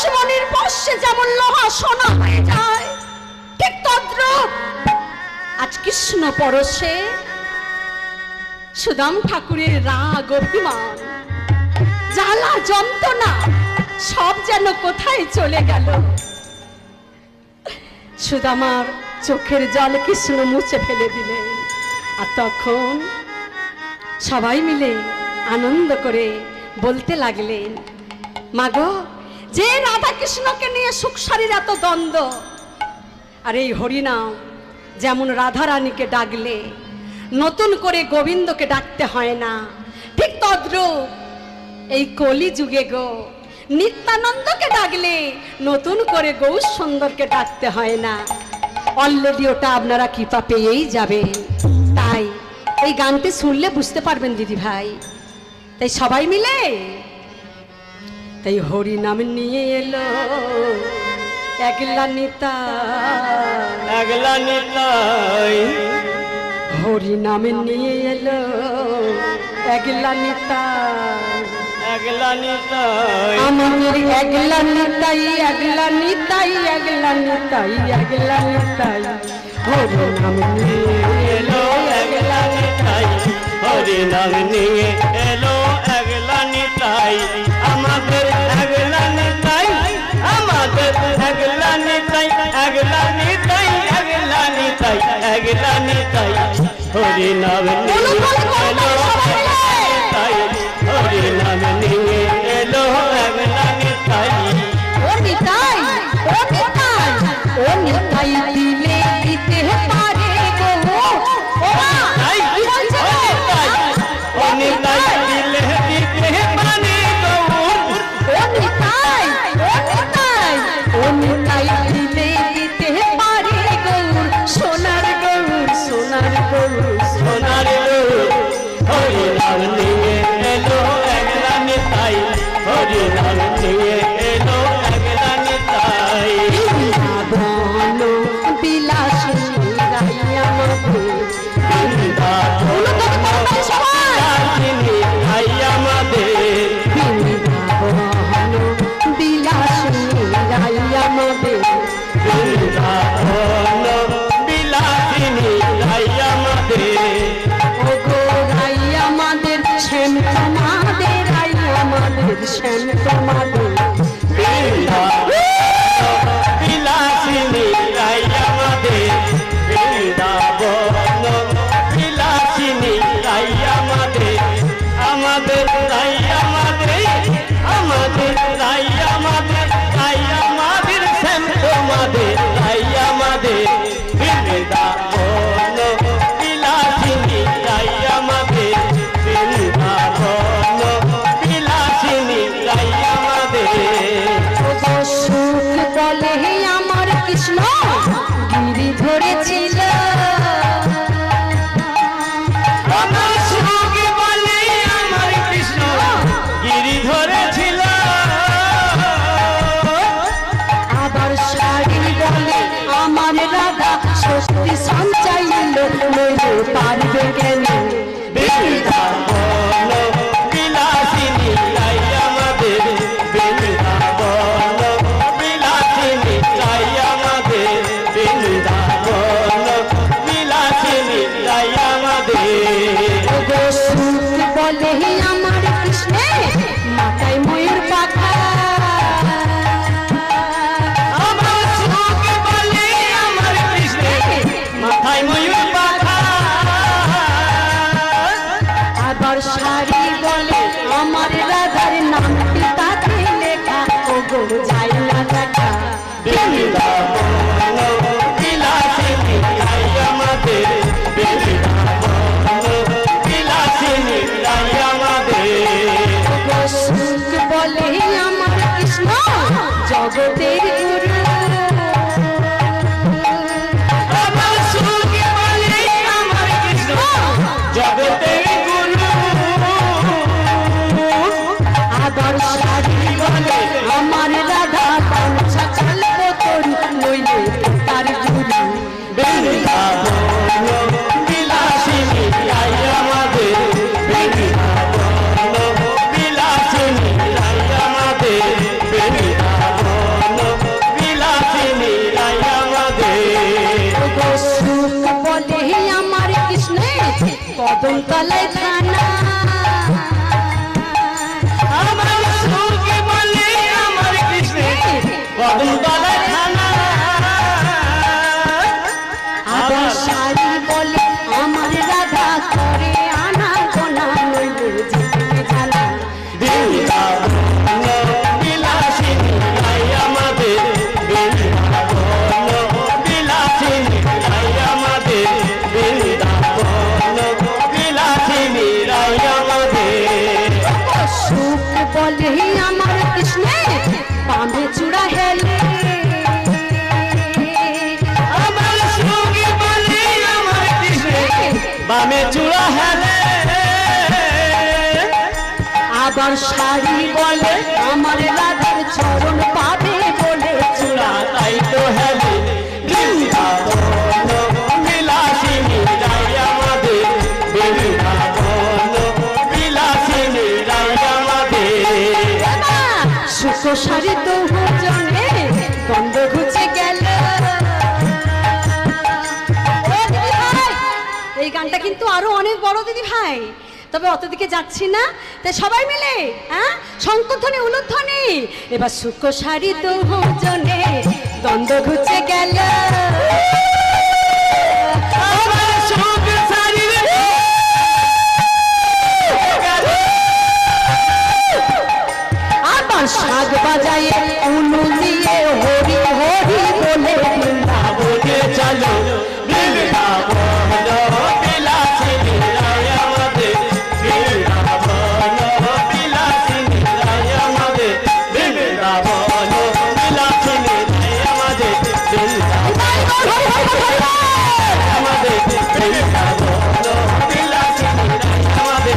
আকাশমণির স্পর্শে যেমন লোহা সোনা হয়ে যায়, ঠিক তদ্রূপ আজ কৃষ্ণ পরশে সুদাম ঠাকুরের রাগ অভিমান জ্বালা যন্ত্রণা সব যেন কোথায় চলে গেল। সুদামার চোখের জল কৃষ্ণ মুছে ফেলে দিলেন। আর তখন সবাই মিলে আনন্দ করে বলতে লাগলেন, মাগো, যে রাধা কৃষ্ণকে নিয়ে সুখসারীর এত দ্বন্দ্ব, আর এই হরিনাম যেমন রাধা রানীকে ডাকলে নতুন করে গোবিন্দকে ডাকতে হয় না, ঠিক তদ্রূপ এই কলি যুগে গো নিত্যানন্দকে ডাকলে নতুন করে গৌর সুন্দরকে ডাকতে হয় না। অলরেডি ওটা আপনারা কৃপা পেয়েই যাবেন। তাই এই গানটি শুনলে বুঝতে পারবেন দিদি ভাই। তাই সবাই মিলে তাই হরি নাম নিয়ে এলো একলা নিতাই, হরি নাম নিয়ে এলো একলা নিতাই, আমাদের একলা নিতাই, একলা নিতাই, একলা নিতাই, একলা নিতাই, হরি নাম নিয়ে এলো একলা নিতাই, হরি নাম নিয়ে এলো একলা নিতাই, আমাদের একলা নিতাই, আমাদের একলা নিতাই, একলা নিতাই, একলা নিতাই, একলা নিতাই, হরি নাম নিয়ে এলো নিতাই, হরি নাম নিয়ে এলো একলা নিতাই। ও নিতাই, ও নিতাই, ও নিতাই দিলে দিতে পারে গো, ও নিতাই, ও নিতাই দিলে দিতে পারে গো, ও নিতাই, ও নিতাই, ও নিতাই দিলে দিতে পারে গৌর, সোনার গৌর, সোনার গৌর, সোনার গৌর, হরি নাম নিয়ে এলো একলা নিতাই, হরি নাম নিয়ে এলো একলা নিতাই। বৃন্দাবন বিলাসিনী রাই আমাদের, বিলাসিনী রাই আমাদের, বৃন্দাবন বিলাসিনী রাই আমাদের, বৃন্দাবন বিলাসিনী রাই আমাদের, ও গো রাই আমাদের, শ্যাম তোমাদের, রাই আমাদের, শ্যাম তোমাদের, বিলাসিনী রাই আমাদের, বৃন্দাবন বিলাসিনী রাই আমাদের, আমাদের রাই আমাদের, আমাদের রাই আমাদের, রাই আমাদের, শ্যাম তোমাদের রাই আমাদের, বৃন্দাবন বিলাসিনী রাই আমাদের, বৃন্দাবন বিলাসিনী রাই আমাদের। ও গো সুখ বলে আমার কৃষ্ণ গিরি ধরেছিল, আমার সুখ বলে আমার কৃষ্ণ গিরি ধরেছিল, আবার শাড়ি বলে আমার রাধা শক্তি সঞ্চাইল, লইলে পারবে কেন, বৃন্দাবন বিলাসিনী রাই আমাদের, বৃন্দাবন বিলাসিনী রাই আমাদের, বৃন্দাবন বিলাসিনী রাই আমাদের। ও গো সুখ বলে আমার কৃষ্ণ মাথায় ময়ূর পাখা, আমার সুখ বলে আমার কৃষ্ণ মাথায় ময়ূর পাখা, আবার শাড়ি বলে আমার রাধার নামটি তাতে লেখা, ও গো যাই না দেখা, বৃন্দাবন বিলাসিনী রাই আমাদের, বৃন্দাবন বিলাসিনী রাই আমাদের। ও গো সুখ বলে আমার কৃষ্ণ জগতের গুরু, আমার সুখ বলে আমার কৃষ্ণ জগতের গুরু, আবার শাড়ি বলে আমার রাধা পাঞ্চা চালব তরু, নইলে তার গুরু, বৃন্দাবন বিলাসিনী রাই আমাদের, বৃন্দাবন বিলাসিনী রাই আমাদের, বৃন্দাবন আবার শাড়ি বলে আমার রাধার চরণ পাবে বলে চূড়া তাই তো হেলে বৃন্দাবন বিলাসিনী রাই আমাদের বৃন্দাবন বিলাসিনী রাই আমাদের সুখো শাড়ি তো জনে বন্ধ ঘুচে গেল। এই গানটা কিন্তু আরো অনেক বড় দিদি ভাই, তবে অত দিকে যাচ্ছি না, তাই সবাই মিলে হ্যাঁ শঙ্করধ্বনি উলুধ্বনি। এবার সুখো শাড়ি তো জনে দ্বন্দ্ব ঘুচে গেল। আবার শাক বাজায়ে উলু